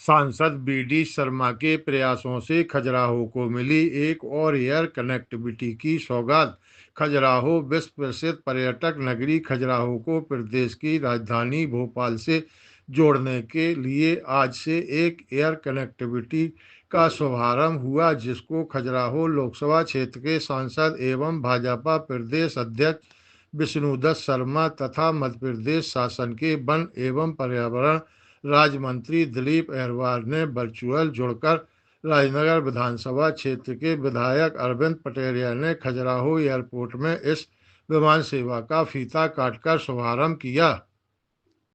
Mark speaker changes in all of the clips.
Speaker 1: सांसद बीडी शर्मा के प्रयासों से खजुराहो को मिली एक और एयर कनेक्टिविटी की सौगात। खजुराहो विश्व प्रसिद्ध पर्यटक नगरी खजुराहो को प्रदेश की राजधानी भोपाल से जोड़ने के लिए आज से एक एयर कनेक्टिविटी का शुभारंभ हुआ, जिसको खजुराहो लोकसभा क्षेत्र के सांसद एवं भाजपा प्रदेश अध्यक्ष विष्णुदत्त शर्मा तथा मध्य प्रदेश शासन के वन एवं पर्यावरण राज्य मंत्री दिलीप अहरवार ने वर्चुअल जोड़कर राजनगर विधानसभा क्षेत्र के विधायक अरविंद पटेरिया ने खजुराहो एयरपोर्ट में इस विमान सेवा का फीता काटकर शुभारंभ किया।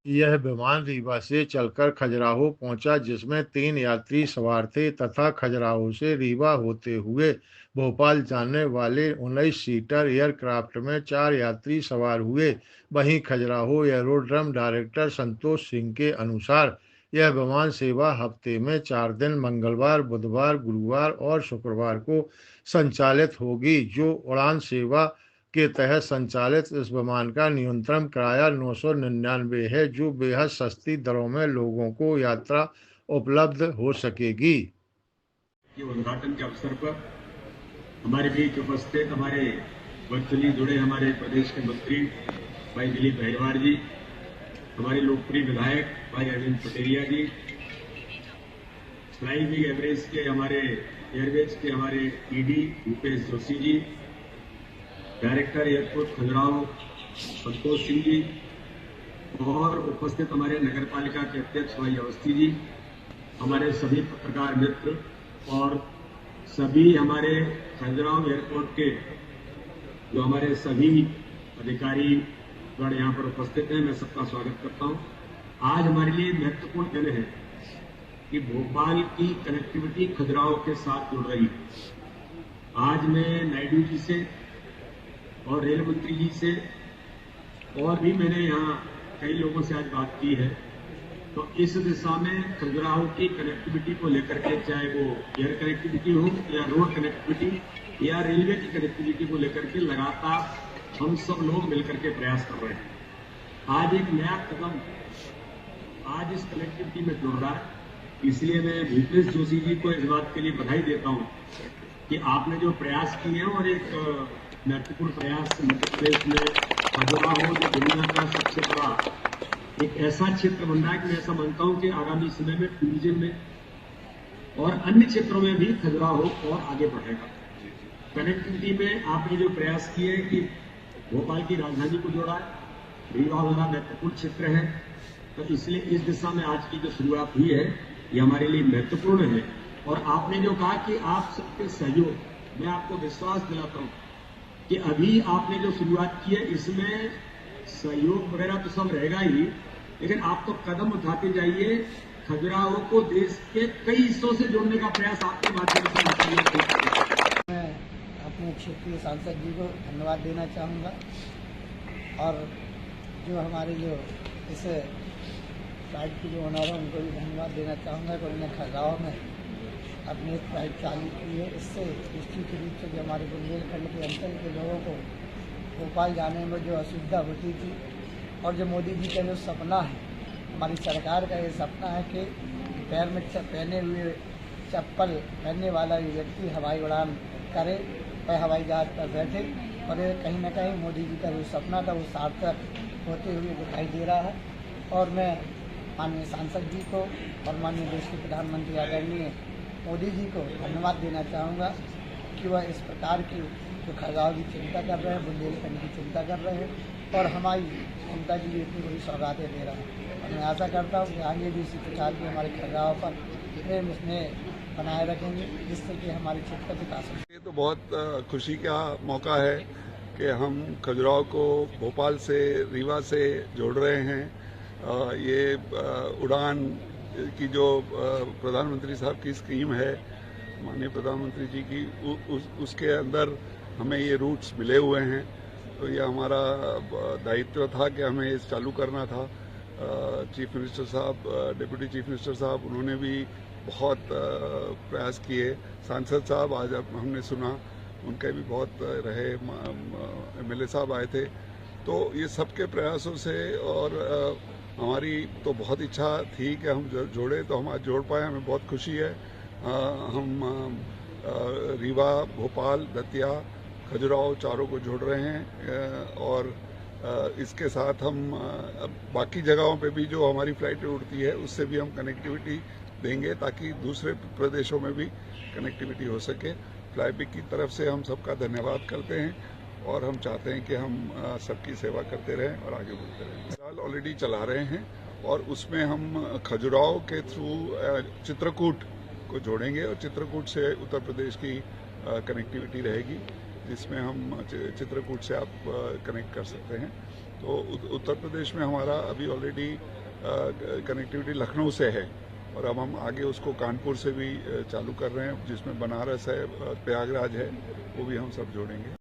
Speaker 1: यह विमान रीवा से चलकर खजुराहो पहुंचा, जिसमें 3 यात्री सवार थे तथा खजुराहो से रीवा होते हुए भोपाल जाने वाले 19 सीटर एयरक्राफ्ट में 4 यात्री सवार हुए। वहीं खजुराहो एयरोड्रम डायरेक्टर संतोष सिंह के अनुसार यह विमान सेवा हफ्ते में 4 दिन मंगलवार, बुधवार, गुरुवार और शुक्रवार को संचालित होगी। जो उड़ान सेवा के तहत संचालित इस विमान का न्यूनतम किराया 999 है, जो बेहद सस्ती दरों में लोगों को यात्रा उपलब्ध हो सकेगी।
Speaker 2: उद्घाटन के अवसर पर हमारे बीच उपस्थित हमारे वर्चुअली जुड़े हमारे प्रदेश के मंत्री भाई दिलीप अहरवार जी, हमारे लोकप्रिय विधायक भाई अरविंद पटेरिया जी, फ्लाइंग एवरेज के हमारे एयरवेज के हमारे ED Bhupesh Joshi ji, director airport Khajuraho Santosh Singh ji और उपस्थित हमारे नगर पालिका के अध्यक्ष भाई अवस्थी जी, हमारे सभी पत्रकार मित्र और सभी हमारे खजुराहो एयरपोर्ट के जो हमारे सभी अधिकारी गण यहाँ पर उपस्थित हैं, मैं सबका स्वागत करता हूँ। आज हमारे लिए महत्वपूर्ण दिन है कि भोपाल की कनेक्टिविटी खजुराहो के साथ जुड़ रही है। आज मैं नायडू जी से और रेल मंत्री जी से और भी मैंने यहाँ कई लोगों से आज बात की है, तो इस दिशा में खजुराहो की कनेक्टिविटी को लेकर के, चाहे वो एयर कनेक्टिविटी हो या रोड कनेक्टिविटी या रेलवे की कनेक्टिविटी को लेकर के लगातार हम सब लोग मिलकर के प्रयास कर रहे हैं। आज एक नया कदम आज इस कनेक्टिविटी में जुड़ रहा है, इसलिए मैं भूपेश जोशी जी को इस बात के लिए बधाई देता हूँ कि आपने जो प्रयास किए हैं और एक महत्वपूर्ण प्रयास मध्य प्रदेश में खजुराहो जो दुनिया का सबसे बड़ा एक ऐसा क्षेत्र बन रहा है कि मैं ऐसा मानता हूं कि आगामी समय में टूरिज्म में और अन्य क्षेत्रों में भी खजुराहो और आगे बढ़ेगा। कनेक्टिविटी में आपने जो प्रयास किए कि भोपाल की राजधानी को जोड़ा, रीवा बड़ा महत्वपूर्ण क्षेत्र है, तो इसलिए इस दिशा में आज की जो शुरुआत हुई है ये हमारे लिए महत्वपूर्ण है। और आपने जो कहा कि आप सबके सहयोग, मैं आपको विश्वास दिलाता हूं कि अभी आपने जो शुरुआत की है इसमें सहयोग वगैरह तो सब रहेगा ही, लेकिन आप तो कदम उठाते जाइए। खजुराहो को देश के कई हिस्सों से जोड़ने का प्रयास आपके माध्यम से।
Speaker 3: मैं अपने क्षेत्रीय सांसद जी को धन्यवाद देना चाहूँगा और जो हमारे जो इस फ्लाइट की जो ओनर है उनको भी धन्यवाद देना चाहूँगा कि उन्होंने खजुराहो में अपनी एक फ्लाइट चालू की है। इससे निश्चित रूप से जो हमारे बुंदेलखंड के अंचल के लोगों को भोपाल जाने में जो असुविधा होती थी और जो मोदी जी का जो सपना है, हमारी सरकार का ये सपना है कि पैर में पहने हुए चप्पल पहनने वाला ये व्यक्ति हवाई उड़ान करे, वह हवाई जहाज पर बैठे, और ये कहीं ना कहीं मोदी जी का जो सपना था वो सार्थक होते हुए दिखाई दे रहा है। और मैं माननीय सांसद जी को और माननीय देश के प्रधानमंत्री आदरणीय मोदी जी को धन्यवाद देना चाहूँगा कि वह इस प्रकार की जो खजुराहो की चिंता कर रहे हैं, बुंदेलखंड की चिंता कर रहे हैं और हमारी ममता जी भी इतनी बड़ी सौगातें दे रहे हैं। और मैं आशा करता हूँ कि आगे भी इसी प्रकार की हमारे खजुराहो पर प्रेम स्नेह बनाए रखेंगे, जिससे कि हमारे क्षेत्र का विकास हो।
Speaker 4: ये तो बहुत खुशी का मौका है कि हम खजुराहो को भोपाल से, रीवा से जोड़ रहे हैं। ये उड़ान की जो प्रधानमंत्री साहब की स्कीम है, माननीय प्रधानमंत्री जी की, उसके अंदर हमें ये रूट्स मिले हुए हैं, तो ये हमारा दायित्व था कि हमें इस चालू करना था। चीफ मिनिस्टर साहब, डिप्टी चीफ मिनिस्टर साहब, उन्होंने भी बहुत प्रयास किए। सांसद साहब आज हमने सुना उनके भी बहुत रहे, एमएलए साहब आए थे, तो ये सबके प्रयासों से और हमारी तो बहुत इच्छा थी कि हम जोड़े, तो हम आज जोड़ पाए, हमें बहुत खुशी है। हम रीवा, भोपाल, दतिया, खजुराहो चारों को जोड़ रहे हैं और इसके साथ हम बाकी जगहों पे भी जो हमारी फ्लाइटें उड़ती है उससे भी हम कनेक्टिविटी देंगे ताकि दूसरे प्रदेशों में भी कनेक्टिविटी हो सके। फ्लाईबिग की तरफ से हम सबका धन्यवाद करते हैं और हम चाहते हैं कि हम सबकी सेवा करते रहें और आगे बढ़ते रहें। फिलहाल ऑलरेडी चला रहे हैं और उसमें हम खजुराहो के थ्रू चित्रकूट को जोड़ेंगे और चित्रकूट से उत्तर प्रदेश की कनेक्टिविटी रहेगी, जिसमें हम चित्रकूट से आप कनेक्ट कर सकते हैं। तो उत्तर प्रदेश में हमारा अभी ऑलरेडी कनेक्टिविटी लखनऊ से है और अब हम आगे उसको कानपुर से भी चालू कर रहे हैं, जिसमें बनारस है, प्रयागराज है, वो भी हम सब जोड़ेंगे।